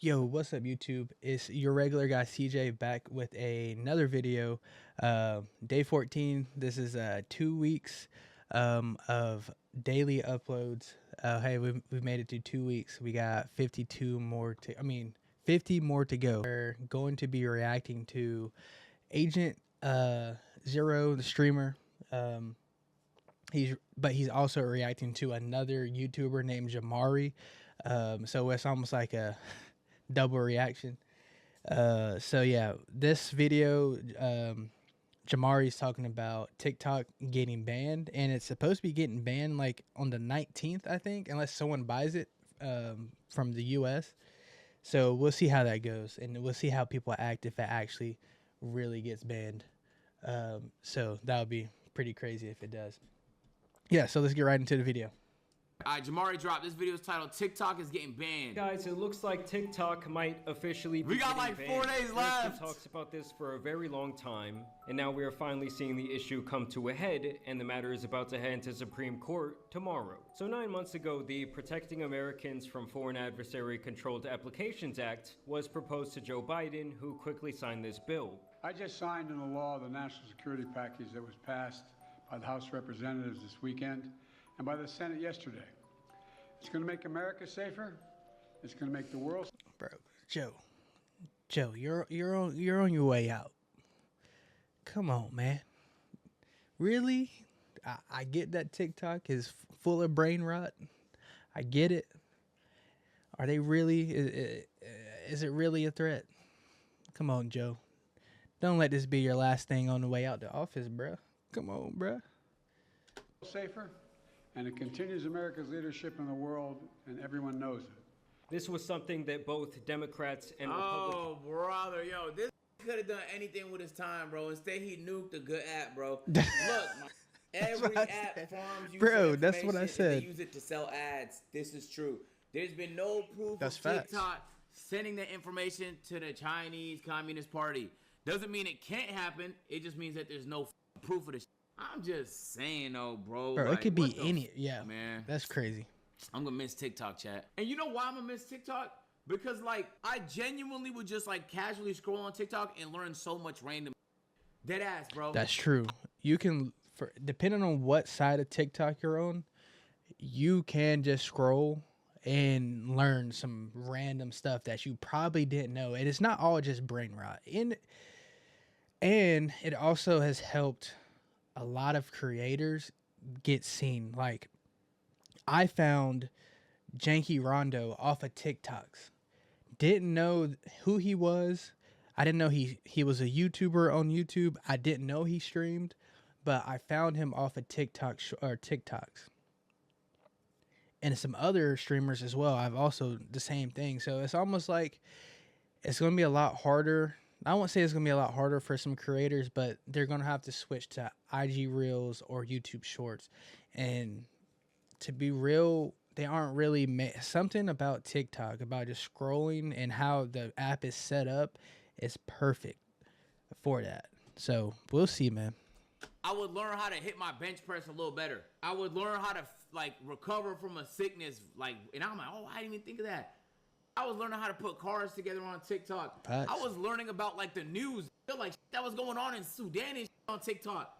Yo, what's up, YouTube? It's your regular guy CJ back with another video. Day 14. This is 2 weeks of daily uploads. Hey, we've made it through 2 weeks. We got 52 more to, 50 more to go. We're going to be reacting to Agent Zero, the streamer. He's also reacting to another YouTuber named Jamari. So it's almost like a double reaction. So yeah, this video, Jamari's talking about TikTok getting banned, and it's supposed to be getting banned like on the 19th, I think, unless someone buys it from the US. So we'll see how that goes, and we'll see how people act if it actually really gets banned. So that would be pretty crazy if it does. Yeah, so let's get right into the video. All right, Jamari dropped. This video is titled TikTok is getting banned. Guys, it looks like TikTok might officially be We got like 4 days left. Talks about this for a very long time, and now we are finally seeing the issue come to a head, and the matter is about to head into Supreme Court tomorrow. So 9 months ago, the Protecting Americans from Foreign Adversary Controlled Applications Act was proposed to Joe Biden, who quickly signed this bill. I just signed into law the national security package that was passed by the House of Representatives this weekend and by the Senate yesterday. It's going to make America safer. It's going to make the world. Bro, Joe, you're on your way out. Come on, man. Really? I get that TikTok is full of brain rot. I get it. Are they really? Is it really a threat? Come on, Joe. Don't let this be your last thing on the way out the office, bro. Come on, bro. Safer. And it continues America's leadership in the world, and everyone knows it. This was something that both Democrats and Republicans... Oh, brother, yo, this could have done anything with his time, bro. Instead, he nuked a good app, bro. Look, every app farms you bro, that's what I said. They use it to sell ads. This is true. There's been no proof that's of facts. TikTok sending that information to the Chinese Communist Party. Doesn't mean it can't happen. It just means that there's no proof of this. I'm just saying, though, bro. Bro, like, it could be any. Yeah, man. That's crazy. I'm gonna miss TikTok, chat. And you know why I'm gonna miss TikTok? Because, like, I genuinely would just, like, casually scroll on TikTok and learn so much random dead ass, bro. That's true. You can, depending on what side of TikTok you're on, you can just scroll and learn some random stuff that you probably didn't know. And it's not all just brain rot. And it also has helped a lot of creators get seen. Like, I found Janky Rondo off of TikToks. Didn't know who he was. I didn't know he was a YouTuber on YouTube. I didn't know he streamed, but I found him off of TikToks. And some other streamers as well. I've also the same thing. So it's almost like it's going to be a lot harder. I won't say it's going to be a lot harder for some creators, but they're going to have to switch to IG Reels or YouTube Shorts. And to be real, they aren't really something about TikTok, about just scrolling and how the app is set up is perfect for that. So we'll see, man. I would learn how to hit my bench press a little better. I would learn how to, like, recover from a sickness. Like, and I'm like, oh, I didn't even think of that. I was learning how to put cars together on TikTok. Facts. I was learning about, like, the news, like, that was going on in Sudan and on TikTok.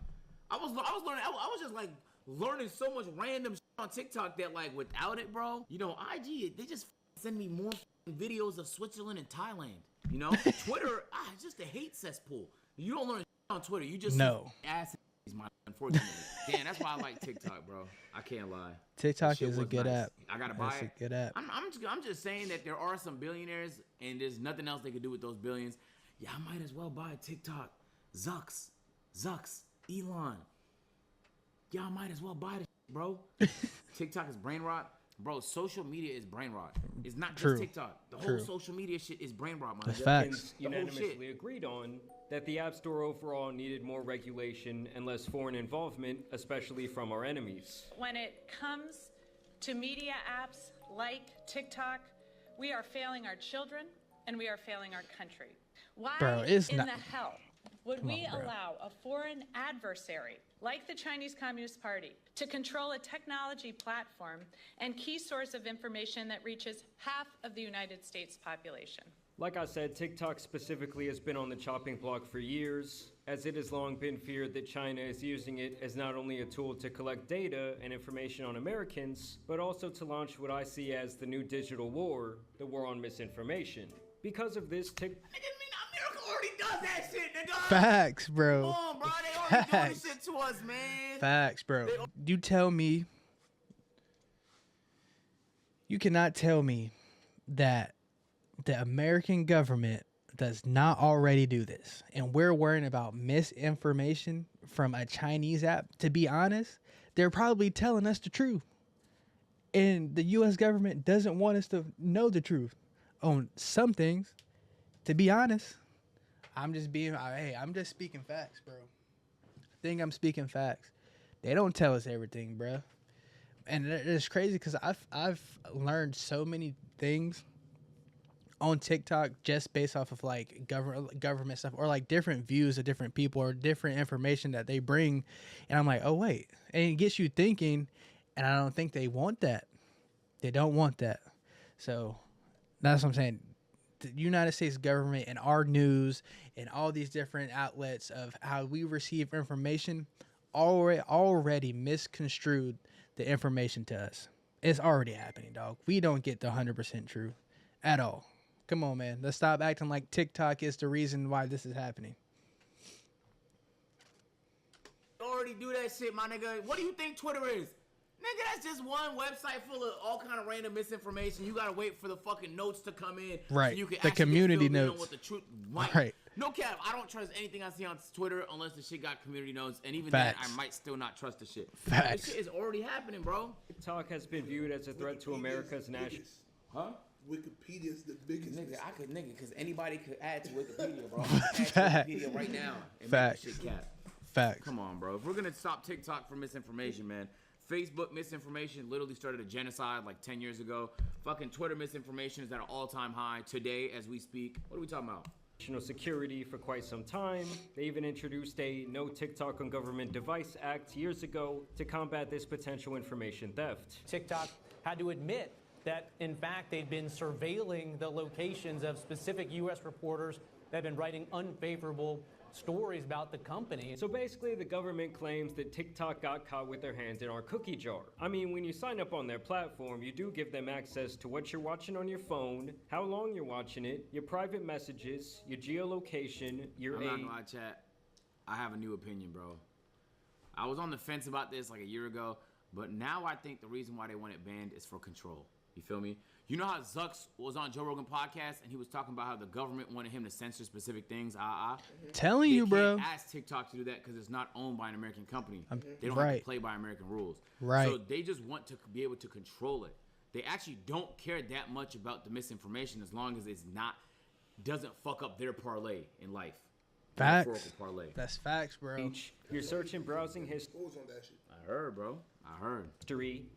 I was learning. I was just, like, learning so much random on TikTok that, like, without it, bro, you know, IG, they just send me more videos of Switzerland and Thailand. You know, Twitter, it's just a hate cesspool. You don't learn on Twitter. You just ass. Unfortunately, damn, that's why I like TikTok, bro. I can't lie. TikTok is a good app. I gotta buy it. It's a good app. I'm just saying that there are some billionaires, and there's nothing else they could do with those billions. Yeah, I might as well buy TikTok. Zucks, Elon. Yeah, I might as well buy this, bro. TikTok is brain rot. Bro, social media is brain rot. It's not just TikTok. The whole social media shit is brain rot, man. That's facts. Unanimously agreed on that the App Store overall needed more regulation and less foreign involvement, especially from our enemies. When it comes to media apps like TikTok, we are failing our children and we are failing our country. Why Bro, it's in not... the hell would we allow a foreign adversary, like the Chinese Communist Party, to control a technology platform and key source of information that reaches half of the United States population? Like I said, TikTok specifically has been on the chopping block for years, as it has long been feared that China is using it as not only a tool to collect data and information on Americans, but also to launch what I see as the new digital war, the war on misinformation. Because of this, Nigga, America already does that shit, nigga. Facts, bro. Come on, bro. They already doing this Facts. shit to us, man. Facts, bro. You tell me. You cannot tell me that the American government does not already do this, and we're worrying about misinformation from a Chinese app. To be honest, they're probably telling us the truth, and the U.S. government doesn't want us to know the truth on some things. To be honest, I'm just speaking facts, bro. I think I'm speaking facts. They don't tell us everything, bro, and it's crazy because I've learned so many things on TikTok just based off of like government stuff, or like different views of different people or different information that they bring, and I'm like, oh wait, and it gets you thinking, and I don't think they want that. They don't want that. So that's what I'm saying. The United States government and our news and all these different outlets of how we receive information already misconstrued the information to us. It's already happening, dog. We don't get the 100% truth at all. Come on, man. Let's stop acting like TikTok is the reason why this is happening. Already do that shit, my nigga. What do you think Twitter is? Nigga, that's just one website full of all kind of random misinformation. You gotta wait for the fucking notes to come in. Right. So you can The actually community get filled in notes. on what the truth. Right. No cap. I don't trust anything I see on Twitter unless the shit got community notes. And even Facts. then, I might still not trust the shit. Facts. This shit is already happening, bro. TikTok has been viewed as a threat to America's national... Huh? Wikipedia's the biggest. Nigga, because anybody could add to Wikipedia, bro. I can add to Wikipedia right now and Facts. make the shit cap. Facts. Come on, bro. If we're gonna stop TikTok from misinformation, man. Facebook misinformation literally started a genocide like 10 years ago. Fucking Twitter misinformation is at an all-time high today as we speak. What are we talking about? national security for quite some time. They even introduced a No TikTok on Government Device Act years ago to combat this potential information theft. TikTok had to admit that, in fact, they'd been surveilling the locations of specific U.S. reporters that had been writing unfavorable stories about the company. So basically, the government claims that TikTok got caught with their hands in our cookie jar. I mean, when you sign up on their platform, you do give them access to what you're watching on your phone, how long you're watching it, your private messages, your geolocation, your I'm not gonna lie, chat. I have a new opinion, bro. I was on the fence about this like a year ago, but now I think the reason why they want it banned is for control. You feel me? You know how Zucks was on Joe Rogan podcast and he was talking about how the government wanted him to censor specific things? Telling They you, bro. can't ask TikTok to do that because it's not owned by an American company. They don't have right. to play by American rules. Right. So they just want to be able to control it. They actually don't care that much about the misinformation as long as it's not doesn't fuck up their parlay in life. Facts. Metaphorical parlay. That's facts, bro. your search and browsing history, What was on that shit? I heard, bro. I heard.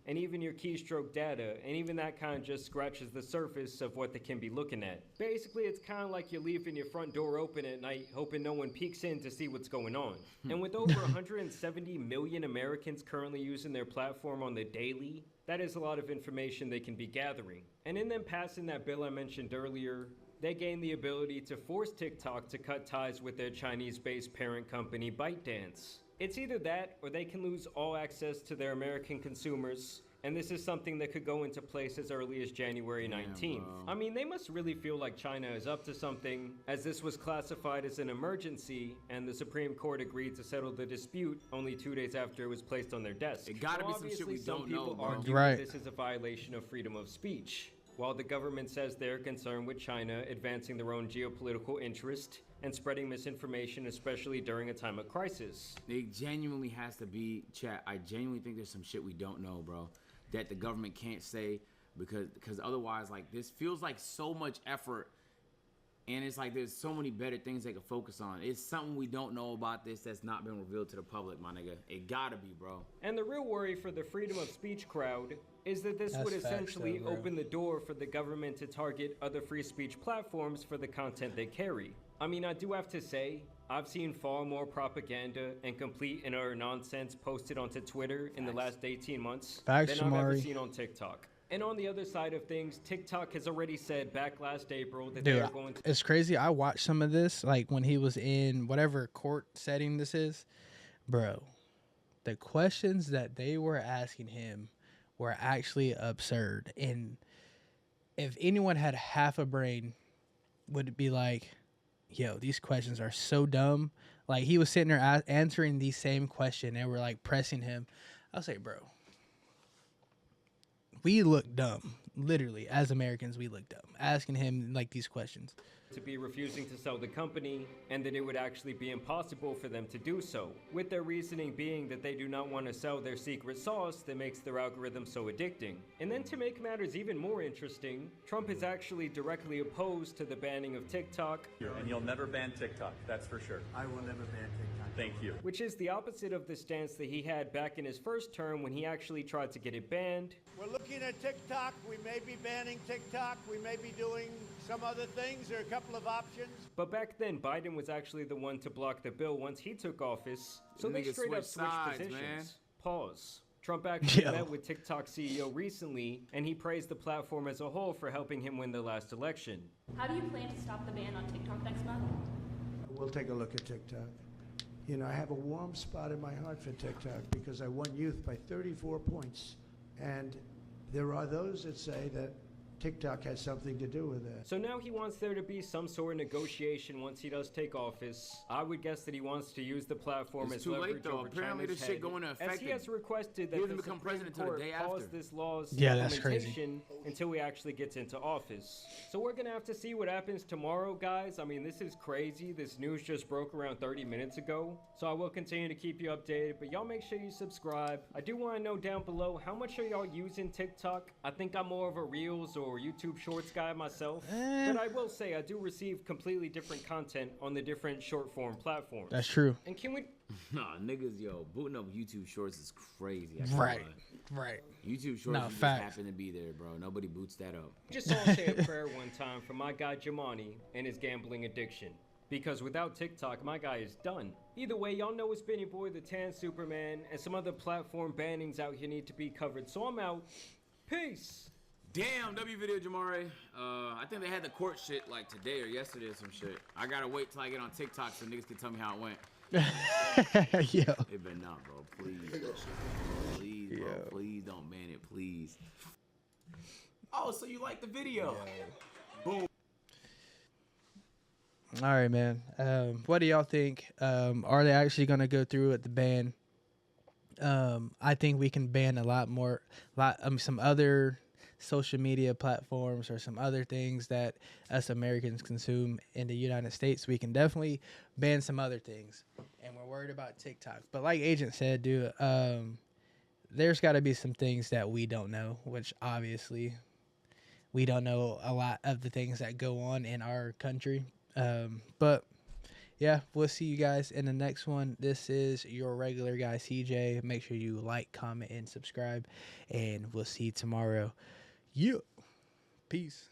and even your keystroke data, and even that kind of just scratches the surface of what they can be looking at. Basically, it's kind of like you're leaving your front door open at night, hoping no one peeks in to see what's going on. And with over 170 million Americans currently using their platform on the daily, that is a lot of information they can be gathering. And in them passing that bill I mentioned earlier, they gain the ability to force TikTok to cut ties with their Chinese-based parent company ByteDance. It's either that, or they can lose all access to their American consumers, and this is something that could go into place as early as January 19th. I mean, they must really feel like China is up to something, as this was classified as an emergency, and the Supreme Court agreed to settle the dispute only 2 days after it was placed on their desk. It gotta So be some shit we obviously, some don't know, people bro. argue Right. this is a violation of freedom of speech. While the government says they're concerned with China advancing their own geopolitical interest and spreading misinformation, especially during a time of crisis. It genuinely has to be, chat. I genuinely think there's some shit we don't know, bro, that the government can't say because otherwise, like, this feels like so much effort, and it's like there's so many better things they could focus on. It's something we don't know about this that's not been revealed to the public, my nigga. It gotta be, bro. And the real worry for the freedom of speech crowd is that this That's would facts, essentially though, bro. open the door for the government to target other free speech platforms for the content they carry. I mean, I do have to say, I've seen far more propaganda and complete and utter nonsense posted onto Twitter in the last 18 months Facts, than I've ever Shamari. seen on TikTok. And on the other side of things, TikTok has already said back last April that they Dude, are going to... it's crazy. I watched some of this, like when he was in whatever court setting this is. Bro, the questions that they were asking him were actually absurd. And if anyone had half a brain, would it be like, yo, these questions are so dumb. Like, he was sitting there answering the same question. They were like pressing him. I was like, bro, we look dumb. Literally, as Americans, we look dumb. Asking him like these questions. to be refusing to sell the company, and that it would actually be impossible for them to do so, with their reasoning being that they do not want to sell their secret sauce that makes their algorithm so addicting. And then to make matters even more interesting, Trump is actually directly opposed to the banning of TikTok, And you'll never ban TikTok, that's for sure. I will never ban TikTok. Thank you. which is the opposite of the stance that he had back in his first term when he actually tried to get it banned. We're looking at TikTok. We may be banning TikTok. We may be doing some other things. There are a couple of options. But back then, Biden was actually the one to block the bill once he took office, so they Niggas straight up switch switched sides, positions. man. Pause. Trump actually Yo. met with TikTok CEO recently, and he praised the platform as a whole for helping him win the last election. How do you plan to stop the ban on TikTok next month? We'll take a look at TikTok. You know, I have a warm spot in my heart for TikTok because I won youth by 34 points. And there are those that say that TikTok has something to do with that. So now he wants there to be some sort of negotiation once he does take office. I would guess that he wants to use the platform It's as too late, leverage though. over Apparently China's this shit head, going to as affect he it. has requested He that doesn't the become Supreme president till the Court day pause after. this law's Yeah, that's crazy. implementation until he actually gets into office. So we're gonna have to see what happens tomorrow, guys. I mean, this is crazy. This news just broke around 30 minutes ago. So I will continue to keep you updated, but y'all make sure you subscribe. I do want to know down below, how much are y'all using TikTok? I think I'm more of a Reels or YouTube Shorts guy myself. But I will say I do receive completely different content on the different short form platforms. That's true. And can we... Nah, niggas, yo, booting up YouTube Shorts is crazy. I can't Right. lie. Right. YouTube Shorts No, just facts. happen to be there, bro. Nobody boots that up. just all say a prayer one time for my guy Jamani and his gambling addiction. Because without TikTok, my guy is done. Either way, y'all know it's been your boy, the Tan Superman, and some other platform bannings out here need to be covered. So I'm out. Peace. Damn, W video Jamari. I think they had the court shit like today or yesterday or some shit. I gotta wait till I get on TikTok so niggas can tell me how it went. Yo. It better not, bro. Please, bro. Please, bro. Yo. Please don't ban it, please. Oh, so you like the video? Boom. All right, man. What do y'all think? Are they actually going to go through with the ban? I think we can ban a lot more, some other social media platforms or some other things that us Americans consume in the United States. We can definitely ban some other things, and we're worried about TikTok. But like Agent said, dude, there's got to be some things that we don't know, which obviously we don't know a lot of the things that go on in our country. But yeah, we'll see you guys in the next one. This is your regular guy, CJ. Make sure you like, comment, and subscribe, and we'll see you tomorrow. Yeah. Peace.